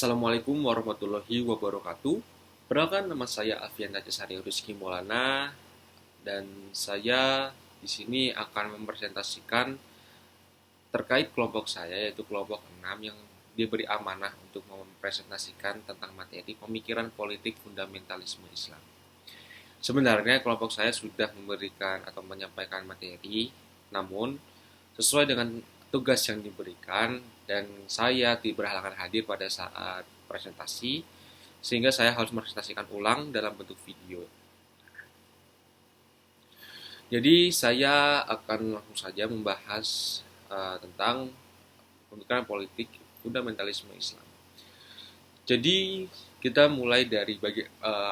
Assalamualaikum warahmatullahi wabarakatuh. Perkenalkan, nama saya Alfian Najasari Rizky Maulana dan saya di sini akan mempresentasikan terkait kelompok saya, yaitu kelompok 6 yang diberi amanah untuk mempresentasikan tentang materi pemikiran politik fundamentalisme Islam. Sebenarnya kelompok saya sudah memberikan atau menyampaikan materi, namun sesuai dengan tugas yang diberikan dan saya diberhalangan hadir pada saat presentasi, sehingga saya harus presentasikan ulang dalam bentuk video. Jadi saya akan langsung saja membahas tentang pemikiran politik fundamentalisme Islam. Jadi kita mulai dari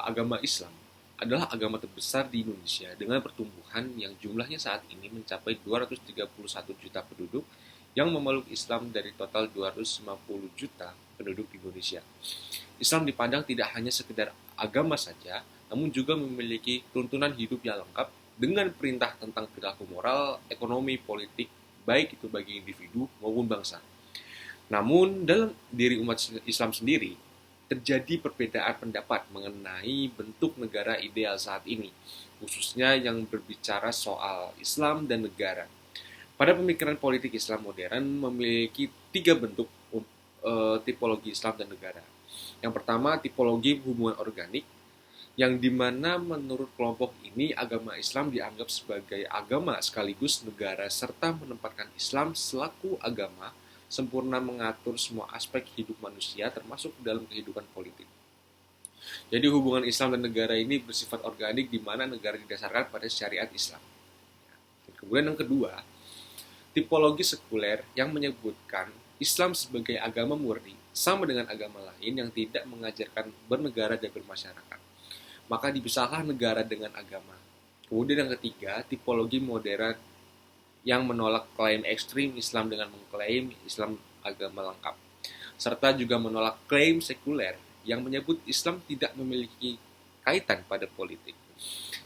agama Islam adalah agama terbesar di Indonesia dengan pertumbuhan yang jumlahnya saat ini mencapai 231 juta penduduk yang memeluk Islam dari total 250 juta penduduk di Indonesia. Islam dipandang tidak hanya sekedar agama saja, namun juga memiliki tuntunan hidup yang lengkap dengan perintah tentang perilaku moral, ekonomi, politik, baik itu bagi individu maupun bangsa. Namun, dalam diri umat Islam sendiri, terjadi perbedaan pendapat mengenai bentuk negara ideal saat ini, khususnya yang berbicara soal Islam dan negara. Pada pemikiran politik Islam modern memiliki tiga bentuk tipologi Islam dan negara. Yang pertama, tipologi hubungan organik, yang dimana menurut kelompok ini agama Islam dianggap sebagai agama sekaligus negara serta menempatkan Islam selaku agama sempurna mengatur semua aspek hidup manusia termasuk dalam kehidupan politik. Jadi hubungan Islam dan negara ini bersifat organik di mana negara didasarkan pada syariat Islam. Kemudian yang kedua, tipologi sekuler yang menyebutkan Islam sebagai agama murni sama dengan agama lain yang tidak mengajarkan bernegara dan bermasyarakat. Maka dipisahlah negara dengan agama. Kemudian yang ketiga, tipologi modern yang menolak klaim ekstrim Islam dengan mengklaim Islam agama lengkap. Serta juga menolak klaim sekuler yang menyebut Islam tidak memiliki kaitan pada politik.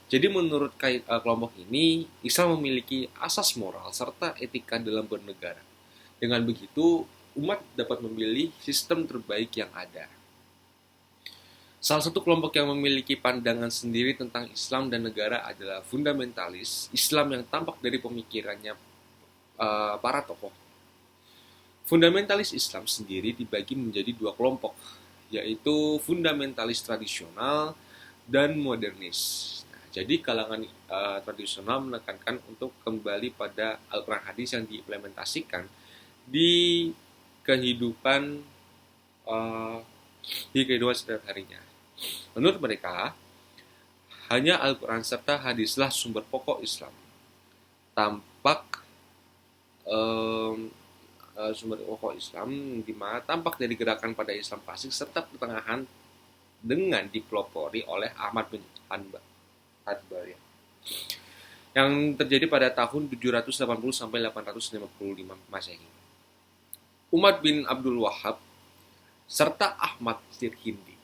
Jadi menurut kelompok ini, Islam memiliki asas moral serta etika dalam bernegara. Dengan begitu, umat dapat memilih sistem terbaik yang ada. Salah satu kelompok yang memiliki pandangan sendiri tentang Islam dan negara adalah fundamentalis Islam yang tampak dari pemikirannya para tokoh. Fundamentalis Islam sendiri dibagi menjadi dua kelompok, yaitu fundamentalis tradisional dan modernis. Nah, jadi kalangan tradisional menekankan untuk kembali pada Al-Quran hadis yang diimplementasikan di kehidupan setiap harinya. Menurut mereka, hanya Al-Quran serta hadislah sumber pokok Islam. Sumber pokok Islam di mana tampak dari gerakan pada Islam klasik serta pertengahan dengan dipelopori oleh Ahmad bin Hanbal yang terjadi pada tahun 780 sampai 855 Masehi. Umar bin Abdul Wahab serta Ahmad Sirhindi.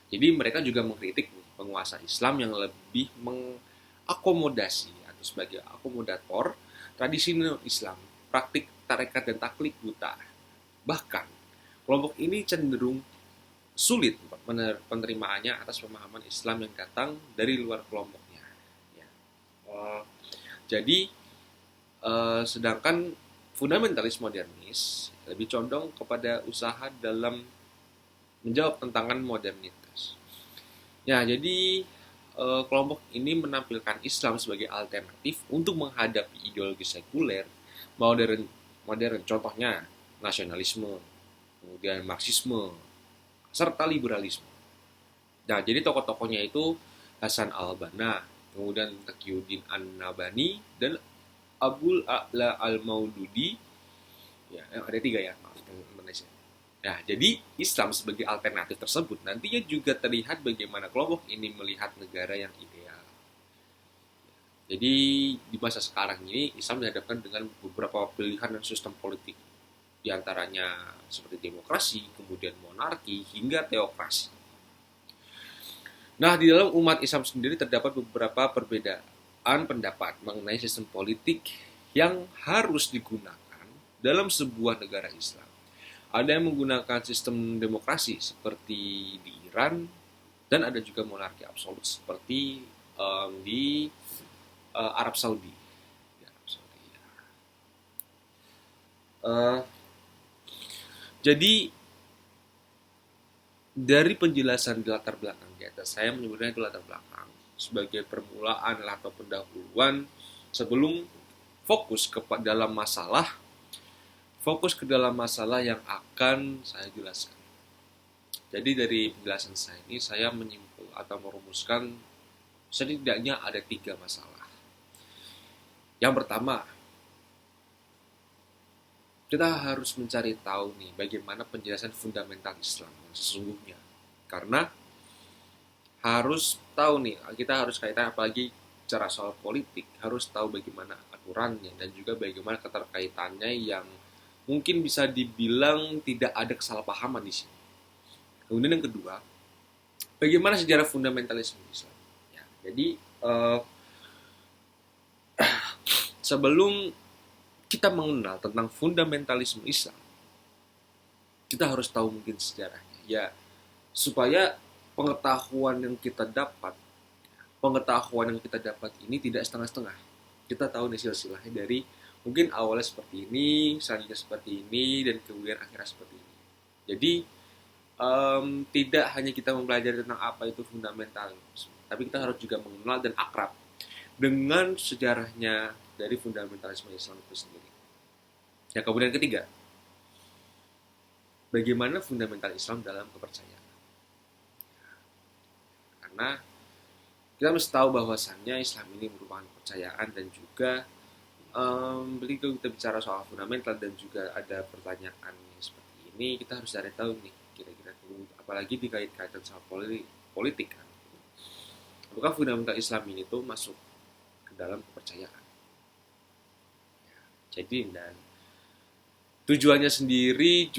Jadi mereka juga mengkritik penguasa Islam yang lebih mengakomodasi atau sebagai akomodator tradisi Islam, praktik tarekat dan taklid buta. Bahkan kelompok ini cenderung sulit penerimaannya atas pemahaman Islam yang datang dari luar kelompoknya. Ya. Jadi sedangkan fundamentalis modernis lebih condong kepada usaha dalam menjawab tantangan modernitas. Ya, jadi kelompok ini menampilkan Islam sebagai alternatif untuk menghadapi ideologi sekuler modern. Contohnya nasionalisme, kemudian Marxisme, serta liberalisme. Nah, jadi tokoh-tokohnya itu Hasan al-Banna, kemudian Taqiyuddin an-Nabhani, dan Abul A'la al-Maududi. Ya, ada tiga ya, maaf Indonesia. Nah, jadi Islam sebagai alternatif tersebut nantinya juga terlihat bagaimana kelompok ini melihat negara yang ideal. Jadi di masa sekarang ini Islam dihadapkan dengan beberapa pilihan dan sistem politik, di antaranya seperti demokrasi, kemudian monarki, hingga teokrasi. Nah, di dalam umat Islam sendiri terdapat beberapa perbedaan pendapat mengenai sistem politik yang harus digunakan dalam sebuah negara Islam. Ada yang menggunakan sistem demokrasi seperti di Iran, dan ada juga monarki absolut seperti di Arab Saudi. Di Arab Saudi, ya. Eh, jadi dari penjelasan di latar belakang di atas, saya menyebutnya itu latar belakang sebagai permulaan atau pendahuluan sebelum fokus ke dalam masalah, fokus ke dalam masalah yang akan saya jelaskan. Jadi dari penjelasan saya ini, saya menyimpul atau merumuskan setidaknya ada 3 masalah. Yang pertama, kita harus mencari tahu nih bagaimana penjelasan fundamental Islam yang sesungguhnya. Karena harus tahu nih, kita harus kaitan apalagi cara soal politik, harus tahu bagaimana aturannya dan juga bagaimana keterkaitannya yang mungkin bisa dibilang tidak ada kesalahpahaman di sini. Kemudian yang kedua, bagaimana sejarah fundamentalisme Islam. Ya, jadi sebelum kita mengenal tentang fundamentalisme Islam, kita harus tahu mungkin sejarahnya. Ya, supaya pengetahuan yang kita dapat ini tidak setengah-setengah. Kita tahu nih silsilahnya dari mungkin awalnya seperti ini, selanjutnya seperti ini, dan kemudian akhirnya seperti ini. Jadi tidak hanya kita mempelajari tentang apa itu fundamentalisme, tapi kita harus juga mengenal dan akrab dengan sejarahnya dari fundamentalisme Islam itu sendiri. Yang kemudian ketiga, bagaimana fundamental Islam dalam kepercayaan. Karena kita mesti tahu bahwasannya Islam ini merupakan kepercayaan dan juga begitu kita bicara soal fundamental dan juga ada pertanyaan seperti ini, kita harus cari tahu nih kira-kira, apalagi dikait-kaitan sama politik kan. Apakah fundamental Islam ini tuh masuk ke dalam kepercayaan? Jadi dan tujuannya sendiri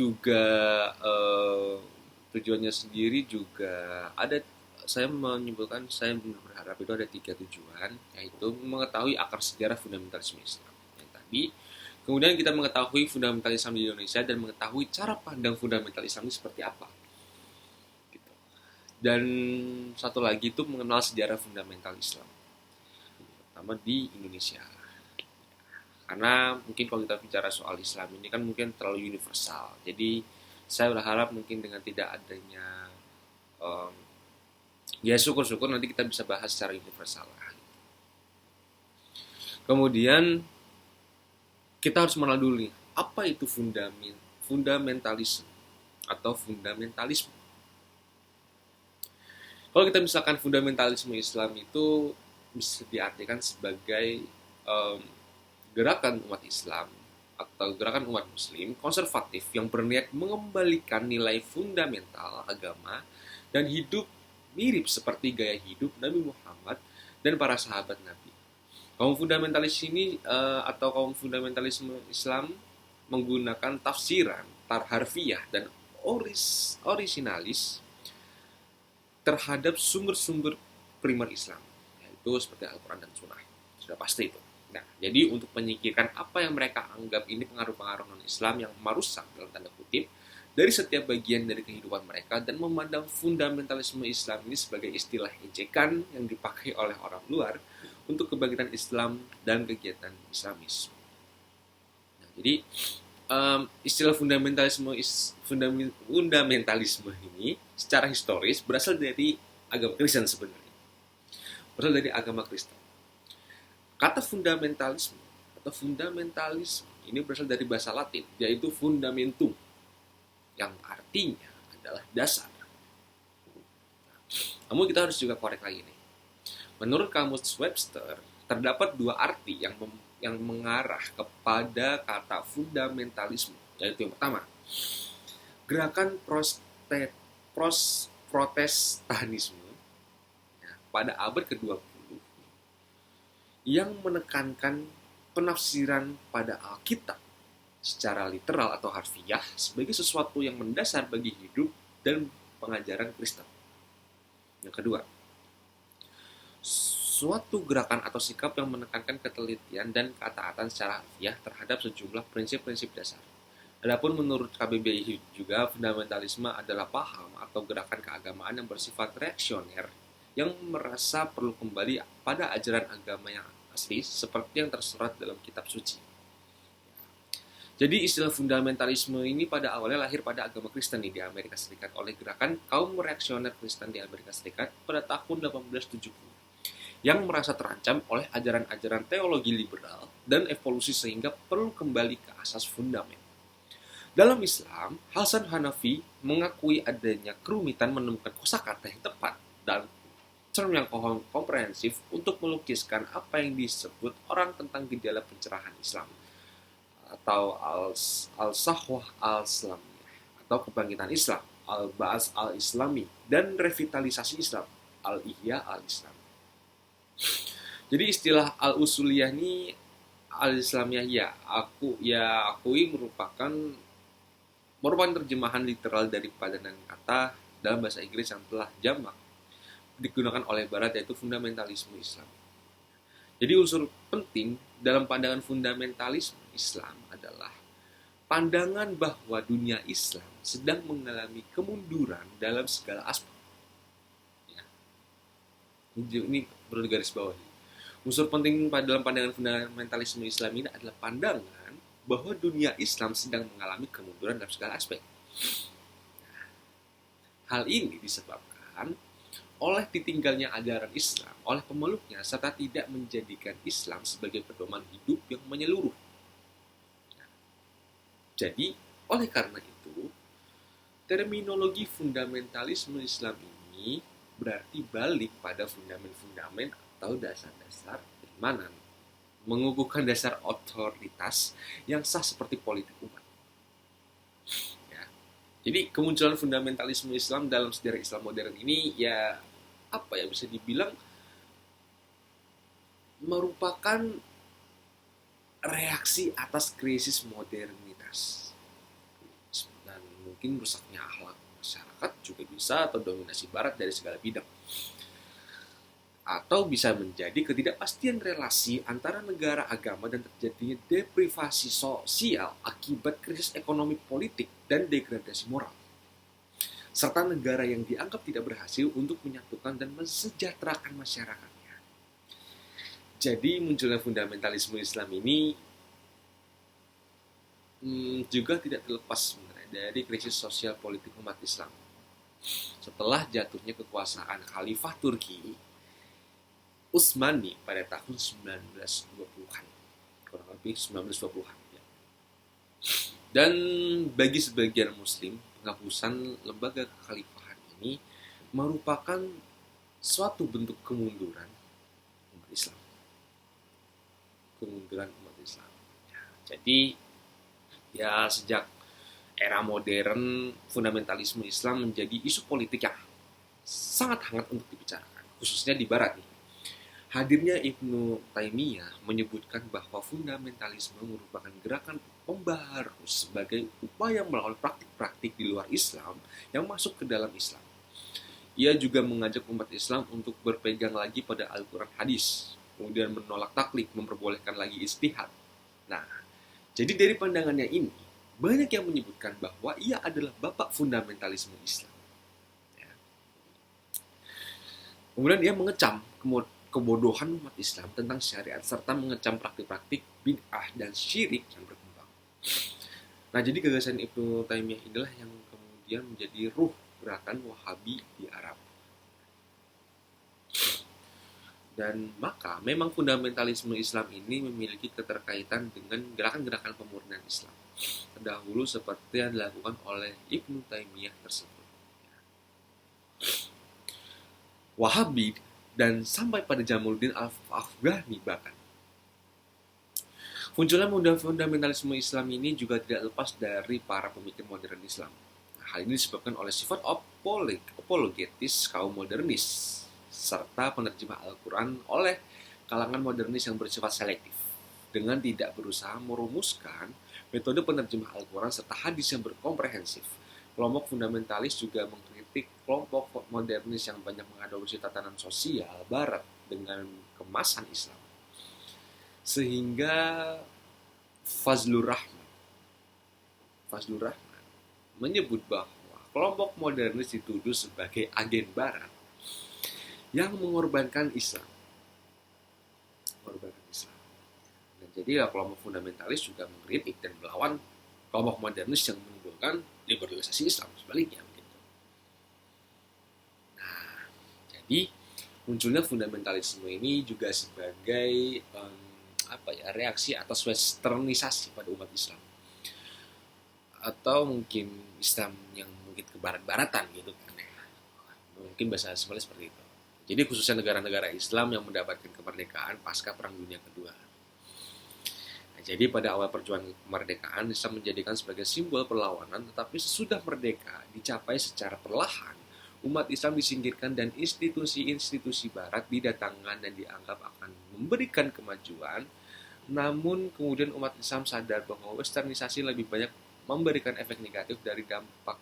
juga ada, saya menyimpulkan, saya berharap itu ada 3 tujuan, yaitu mengetahui akar sejarah fundamentalisme Islam yang tadi, kemudian kita mengetahui fundamental Islam di Indonesia dan mengetahui cara pandang fundamental Islam ini seperti apa gitu. Dan satu lagi itu mengenal sejarah fundamental Islam terutama di Indonesia. Karena mungkin kalau kita bicara soal Islam ini kan mungkin terlalu universal. Jadi saya berharap mungkin dengan tidak adanya ya syukur-syukur nanti kita bisa bahas secara universal lah. Kemudian kita harus mengenal dulu nih, apa itu fundamentalisme atau fundamentalisme. Kalau kita misalkan fundamentalisme Islam itu bisa diartikan sebagai gerakan umat Islam atau gerakan umat Muslim konservatif yang berniat mengembalikan nilai fundamental agama dan hidup mirip seperti gaya hidup Nabi Muhammad dan para sahabat Nabi. Kaum fundamentalis ini atau kaum fundamentalisme Islam menggunakan tafsiran harfiah dan originalis terhadap sumber-sumber primer Islam, yaitu seperti Al-Quran dan Sunnah. Sudah pasti itu. Nah, jadi untuk menyingkirkan apa yang mereka anggap ini pengaruh-pengaruh non-Islam yang merusak dalam tanda kutip dari setiap bagian dari kehidupan mereka dan memandang fundamentalisme Islam ini sebagai istilah ejekan yang dipakai oleh orang luar untuk kebangkitan Islam dan kegiatan Islamis. Nah, jadi istilah fundamentalisme ini secara historis berasal dari agama Kristen sebenarnya. Berasal dari agama Kristen. Kata fundamentalisme atau fundamentalisme ini berasal dari bahasa Latin, yaitu fundamentum, yang artinya adalah dasar. Namun kita harus juga korek lagi nih. Menurut Kamus Webster, terdapat 2 arti yang mengarah kepada kata fundamentalisme, yaitu yang pertama, gerakan protestanisme pada abad ke-20 yang menekankan penafsiran pada Alkitab secara literal atau harfiah sebagai sesuatu yang mendasar bagi hidup dan pengajaran Kristen. Yang kedua, suatu gerakan atau sikap yang menekankan ketelitian dan ketaatan secara harfiah terhadap sejumlah prinsip-prinsip dasar. Adapun menurut KBBI juga, fundamentalisme adalah paham atau gerakan keagamaan yang bersifat reaksioner yang merasa perlu kembali pada ajaran agama yang asli seperti yang tersurat dalam kitab suci. Jadi istilah fundamentalisme ini pada awalnya lahir pada agama Kristen di Amerika Serikat oleh gerakan kaum reaksioner Kristen di Amerika Serikat pada tahun 1870 yang merasa terancam oleh ajaran-ajaran teologi liberal dan evolusi sehingga perlu kembali ke asas fundament. Dalam Islam, Hasan Hanafi mengakui adanya kerumitan menemukan kosakata yang tepat dan term yang komprehensif untuk melukiskan apa yang disebut orang tentang gejala pencerahan Islam atau al-sahwah al-islamiyah atau kebangkitan Islam, al-ba'as al-islami, dan revitalisasi Islam, al-ihya al-islam. Jadi istilah al-usuliyah ini al-islamiyah akui merupakan terjemahan literal dari padanan kata dalam bahasa Inggris yang telah jamak digunakan oleh Barat, yaitu fundamentalisme Islam. Jadi unsur penting dalam pandangan fundamentalisme Islam adalah pandangan bahwa dunia Islam sedang mengalami kemunduran dalam segala aspek. Ya. Ini perlu digaris bawahi. Unsur penting dalam pandangan fundamentalisme Islam ini adalah pandangan bahwa dunia Islam sedang mengalami kemunduran dalam segala aspek. Hal ini disebabkan oleh ditinggalnya ajaran Islam oleh pemeluknya serta tidak menjadikan Islam sebagai pedoman hidup yang menyeluruh. Jadi, oleh karena itu, terminologi fundamentalisme Islam ini berarti balik pada fundament-fundament atau dasar-dasar keimanan, mengukuhkan dasar otoritas yang sah seperti politik umat. Ya. Jadi kemunculan fundamentalisme Islam dalam sejarah Islam modern ini bisa dibilang merupakan reaksi atas krisis modernitas dan mungkin rusaknya akhlak masyarakat juga bisa, atau dominasi Barat dari segala bidang, atau bisa menjadi ketidakpastian relasi antara negara agama dan terjadinya deprivasi sosial akibat krisis ekonomi politik dan degradasi moral, serta negara yang dianggap tidak berhasil untuk menyatukan dan mensejahterakan masyarakatnya. Jadi munculnya fundamentalisme Islam ini juga tidak terlepas sebenarnya dari krisis sosial politik umat Islam. Setelah jatuhnya kekuasaan Khalifah Turki Utsmani pada tahun 1920-an, kurang lebih 1920-an. Ya. Dan bagi sebagian Muslim, penghapusan lembaga kekhalifahan ini merupakan suatu bentuk kemunduran umat Islam. Jadi, sejak era modern, fundamentalisme Islam menjadi isu politik yang sangat hangat untuk dibicarakan, khususnya di Barat nih. Hadirnya Ibnu Taimiyah menyebutkan bahwa fundamentalisme merupakan gerakan pembaharu sebagai upaya melawan praktik-praktik di luar Islam yang masuk ke dalam Islam. Ia juga mengajak umat Islam untuk berpegang lagi pada Al-Quran hadis, kemudian menolak taklid, memperbolehkan lagi ijtihad. Nah, jadi dari pandangannya ini, banyak yang menyebutkan bahwa ia adalah bapak fundamentalisme Islam. Ya. Kemudian ia mengecam kebodohan umat Islam tentang syariat serta mengecam praktik-praktik bid'ah dan syirik yang berkembang. Nah, jadi gagasan Ibnu Taimiyah inilah yang kemudian menjadi ruh gerakan Wahabi di Arab. Dan maka memang fundamentalisme Islam ini memiliki keterkaitan dengan gerakan-gerakan pemurnian Islam terdahulu seperti yang dilakukan oleh Ibnu Taimiyah tersebut. Wahabi dan sampai pada Jamaluddin Al-Afghani bahkan. Munculnya fundamentalisme Islam ini juga tidak lepas dari para pemikir modern Islam. Hal ini disebabkan oleh sifat apologetis kaum modernis serta penerjemah Al-Quran oleh kalangan modernis yang bersifat selektif dengan tidak berusaha merumuskan metode penerjemah Al-Quran serta hadis yang berkomprehensif. Kelompok fundamentalis juga mengkritik kelompok modernis yang banyak mengadopsi tatanan sosial Barat dengan kemasan Islam. Sehingga Fazlur Rahman Fazlur Rahman menyebut bahwa kelompok modernis dituduh sebagai agen barat yang mengorbankan Islam. Dan jadi kelompok fundamentalis juga mengkritik dan melawan kelompok modernis yang menunjukkan liberalisasi Islam, sebaliknya begitu. Nah, jadi munculnya fundamentalisme ini juga sebagai reaksi atas westernisasi pada umat Islam, atau mungkin Islam yang mungkin kebarat-baratan gitu kan ya. Mungkin bahasa Islamnya seperti itu. Jadi khususnya negara-negara Islam yang mendapatkan kemerdekaan pasca Perang Dunia Kedua. Nah, jadi pada awal perjuangan kemerdekaan, Islam menjadikan sebagai simbol perlawanan, tetapi sesudah merdeka dicapai secara perlahan, umat Islam disingkirkan dan institusi-institusi Barat didatangkan dan dianggap akan memberikan kemajuan. Namun kemudian umat Islam sadar bahwa westernisasi lebih banyak memberikan efek negatif dari dampak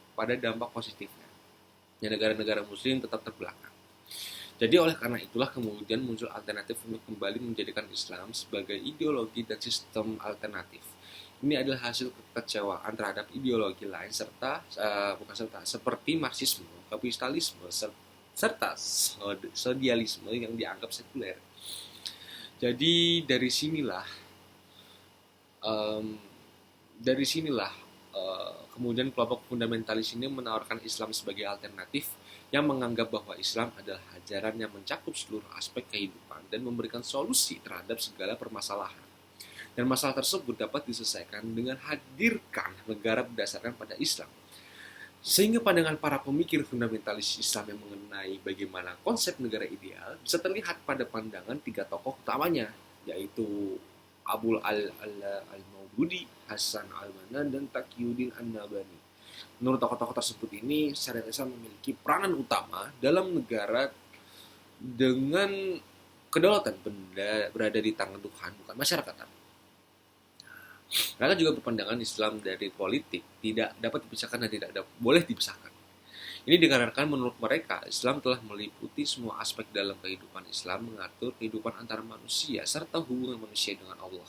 positifnya. Dan negara-negara Muslim tetap terbelakang. Jadi oleh karena itulah kemudian muncul alternatif untuk kembali menjadikan Islam sebagai ideologi dan sistem alternatif. Ini adalah hasil kekecewaan terhadap ideologi lain seperti Marxisme, kapitalisme, serta sosialisme yang dianggap sekuler. Jadi dari sinilah kemudian kelompok fundamentalis ini menawarkan Islam sebagai alternatif yang menganggap bahwa Islam adalah ajaran yang mencakup seluruh aspek kehidupan dan memberikan solusi terhadap segala permasalahan. Dan masalah tersebut dapat diselesaikan dengan hadirkan negara berdasarkan pada Islam. Sehingga pandangan para pemikir fundamentalis Islam yang mengenai bagaimana konsep negara ideal bisa terlihat pada pandangan tiga tokoh utamanya, yaitu Abul al-Maududi, Hasan al-Banna, dan Taqiyuddin an-Nabhani. Menurut tokoh-tokoh tersebut ini, syariat Islam memiliki peranan utama dalam negara dengan kedaulatan berada di tangan Tuhan, bukan masyarakat. Mereka juga berpandangan Islam dari politik tidak dapat dipisahkan dan tidak boleh dipisahkan. Ini dikarenakan menurut mereka, Islam telah meliputi semua aspek dalam kehidupan. Islam mengatur kehidupan antara manusia serta hubungan manusia dengan Allah.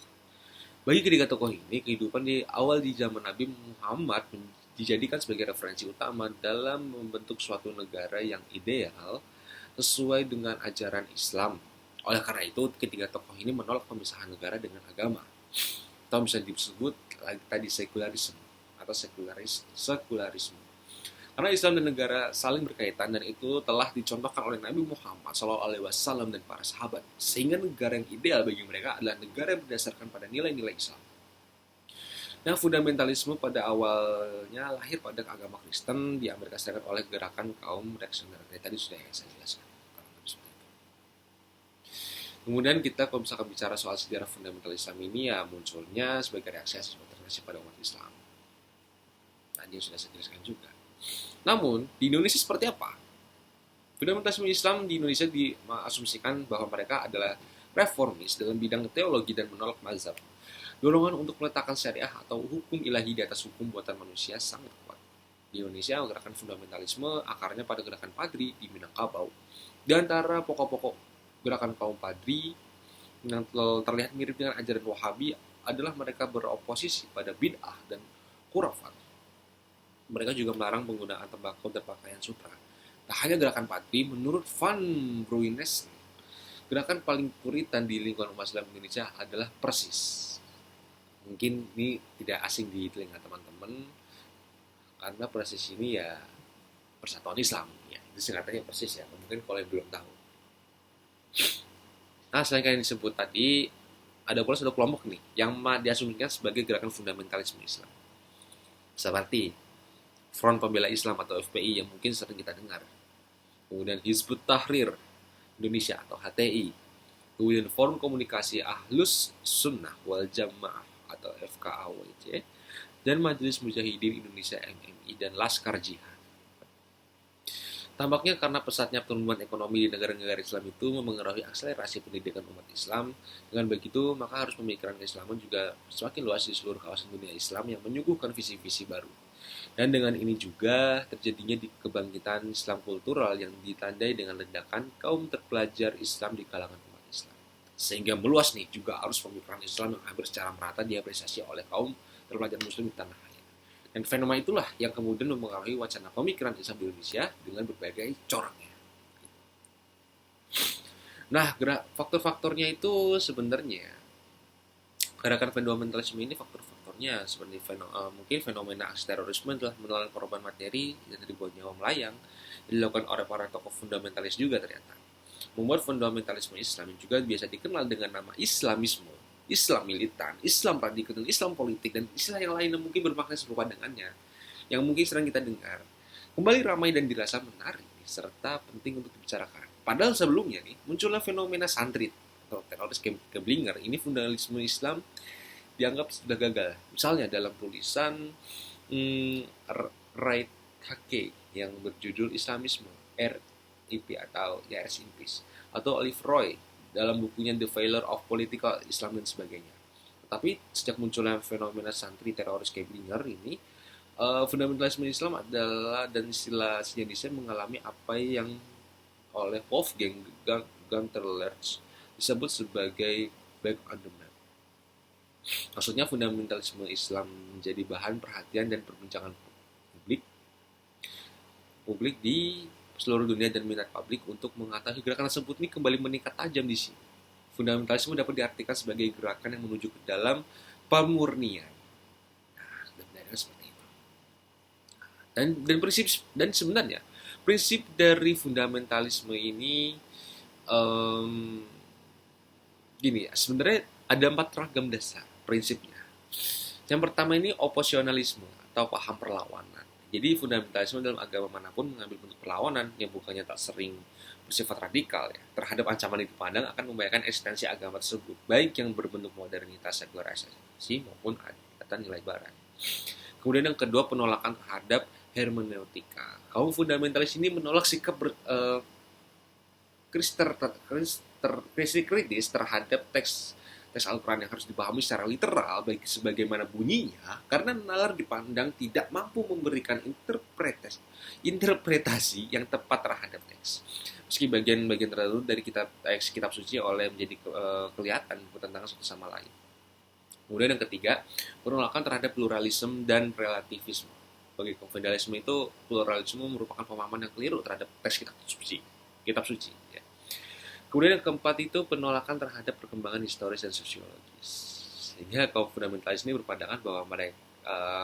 Bagi ketiga tokoh ini, kehidupan di zaman Nabi Muhammad dijadikan sebagai referensi utama dalam membentuk suatu negara yang ideal sesuai dengan ajaran Islam. Oleh karena itu, ketiga tokoh ini menolak pemisahan negara dengan agama, atau bisa disebut tadi sekularisme atau sekularisme. Karena Islam dan negara saling berkaitan, dan itu telah dicontohkan oleh Nabi Muhammad SAW dan para sahabat. Sehingga negara yang ideal bagi mereka adalah negara yang berdasarkan pada nilai-nilai Islam. Nah, fundamentalisme pada awalnya lahir pada agama Kristen di Amerika Serikat oleh gerakan kaum reaksioner. Tadi sudah saya jelaskan. Kemudian kita kalau misalkan bicara soal sejarah fundamental Islam ini, ya munculnya sebagai reaksi atas modernisasi pada umat Islam. Tadi sudah saya jelaskan juga. Namun, di Indonesia seperti apa? Fundamentalisme Islam di Indonesia diasumsikan bahwa mereka adalah reformis dalam bidang teologi dan menolak mazhab. Dorongan untuk meletakkan syariah atau hukum ilahi di atas hukum buatan manusia sangat kuat. Di Indonesia, gerakan fundamentalisme akarnya pada gerakan Padri di Minangkabau. Di antara pokok-pokok gerakan kaum Padri yang terlihat mirip dengan ajaran Wahabi adalah mereka beroposisi pada bid'ah dan khurafat. Mereka juga melarang penggunaan tembakau dan pakaian sutra. Tak hanya gerakan Padri, menurut Van Bruynesen, gerakan paling puritan di lingkungan umat Islam Indonesia adalah Persis. Mungkin ini tidak asing di telinga teman-teman, karena Persis ini ya Persatuan Islam, ya itu singkatannya Persis ya. Mungkin kalau yang belum tahu. Nah, selain yang disebut tadi, ada pula satu kelompok nih yang diasumsikan sebagai gerakan fundamentalisme Islam, seperti Front Pembela Islam atau FPI yang mungkin sering kita dengar. Kemudian Hizbut Tahrir Indonesia atau HTI. Kemudian Forum Komunikasi Ahlus Sunnah Wal Jamaah atau FKAWJ, dan Majelis Mujahidin Indonesia MMI dan Laskar Jihad. Tampaknya karena pesatnya pertumbuhan ekonomi di negara-negara Islam itu memengaruhi akselerasi pendidikan umat Islam. Dengan begitu, maka harus pemikiran keislaman juga semakin luas di seluruh kawasan dunia Islam yang menyuguhkan visi-visi baru. Dan dengan ini juga terjadinya di kebangkitan Islam kultural yang ditandai dengan ledakan kaum terpelajar Islam di kalangan umat Islam. Sehingga meluas nih juga arus pemikiran Islam yang hampir secara merata diapresiasi oleh kaum terpelajar Muslim di tanah air. Dan fenomena itulah yang kemudian mempengaruhi wacana pemikiran Islam di Indonesia dengan berbagai coraknya. Nah, faktor-faktornya itu sebenarnya gerakan fundamentalisme ini faktor-faktornya seperti mungkin fenomena aksi terorisme telah menelan korban materi dan ribuan nyawa melayang dilakukan oleh para tokoh fundamentalis juga ternyata. Membuat fundamentalisme Islam yang juga biasa dikenal dengan nama Islamisme, Islam militan, Islam radikal, Islam politik, dan istilah yang lain yang mungkin bermakna serupa dengannya, yang mungkin sering kita dengar, kembali ramai dan dirasa menarik, serta penting untuk dibicarakan. Padahal sebelumnya nih, munculnya fenomena santri atau teroris Keblinger, ini fundamentalisme Islam dianggap sudah gagal. Misalnya dalam tulisan Raid Hake yang berjudul Islamisme, RIP atau ya Rest in Peace, atau Olive Roy dalam bukunya The Failure of Political Islam dan sebagainya. Tetapi sejak munculnya fenomena santri teroris Keblinger ini, fundamentalisme Islam adalah dan istilah sejenisnya mengalami apa yang oleh Wolfgang Gunterlech disebut sebagai back on the map. Maksudnya fundamentalisme Islam menjadi bahan perhatian dan perbincangan publik di seluruh dunia dan minat publik untuk mengatasi gerakan tersebut ini kembali meningkat tajam di sini. Fundamentalisme dapat diartikan sebagai gerakan yang menuju ke dalam pemurnian. Nah, sebenarnya seperti itu. Dan sebenarnya prinsip dari fundamentalisme ini gini ya, sebenarnya ada 4 ragam dasar prinsipnya. Yang pertama ini oposionalisme atau paham perlawanan. Jadi fundamentalisme dalam agama manapun mengambil bentuk perlawanan yang bukannya tak sering bersifat radikal ya, terhadap ancaman itu pandang akan membahayakan eksistensi agama tersebut, baik yang berbentuk modernitas sekularisasi maupun ajaran nilai barat. Kemudian yang kedua, penolakan terhadap hermeneutika. Kaum fundamentalis ini menolak sikap kritis terhadap teks Al-Quran yang harus dipahami secara literal baik sebagaimana bunyinya, karena nalar dipandang tidak mampu memberikan interpretasi yang tepat terhadap teks. Meski bagian-bagian tertentu dari kitab suci oleh menjadi kelihatan bertentangan satu sama lain. Kemudian yang ketiga, penolakan terhadap pluralisme dan relativisme. Bagi fundamentalisme itu, pluralisme merupakan pemahaman yang keliru terhadap teks kitab suci. Ya. Kemudian yang keempat itu penolakan terhadap perkembangan historis dan sosiologis. Sehingga kaum fundamentalis ini berpandangan bahwa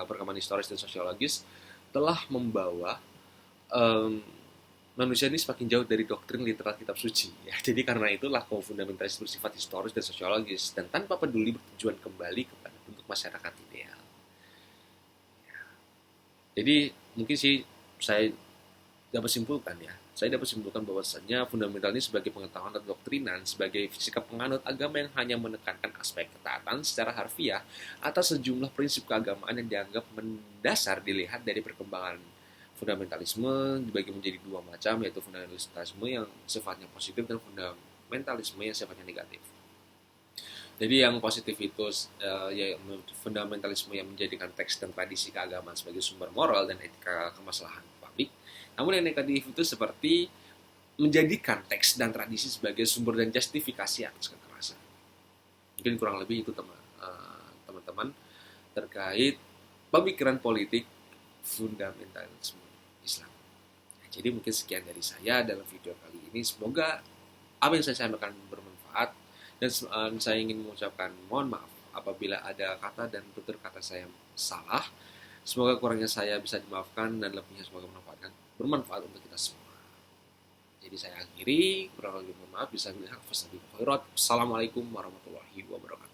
perkembangan historis dan sosiologis telah membawa manusia ini semakin jauh dari doktrin literal kitab suci. Ya. Jadi karena itulah kaum fundamentalis bersifat historis dan sosiologis dan tanpa peduli bertujuan kembali kepada bentuk masyarakat ideal. Ya. Jadi mungkin sih saya dapat simpulkan bahwasannya fundamental ini sebagai pengetahuan dan doktrinan, sebagai sikap penganut agama yang hanya menekankan aspek ketaatan secara harfiah atas sejumlah prinsip keagamaan yang dianggap mendasar dilihat dari perkembangan fundamentalisme dibagi menjadi 2 macam, yaitu fundamentalisme yang sifatnya positif dan fundamentalisme yang sifatnya negatif. Jadi yang positif itu ya fundamentalisme yang menjadikan teks dan tradisi keagamaan sebagai sumber moral dan etika kemaslahan publik. Namun yang negatif itu seperti menjadikan teks dan tradisi sebagai sumber dan justifikasi atas kekerasan. Mungkin kurang lebih itu teman-teman terkait pemikiran politik fundamentalisme Islam. Nah, jadi mungkin sekian dari saya dalam video kali ini. Semoga apa yang saya sampaikan bermanfaat dan saya ingin mengucapkan mohon maaf apabila ada kata dan tutur kata saya salah. Semoga kurangnya saya bisa dimaafkan dan lebihnya semoga bermanfaat untuk kita semua. Jadi saya akhiri, kurang lebih mohon maaf, bisa melihat. Wassalamualaikum warahmatullahi wabarakatuh.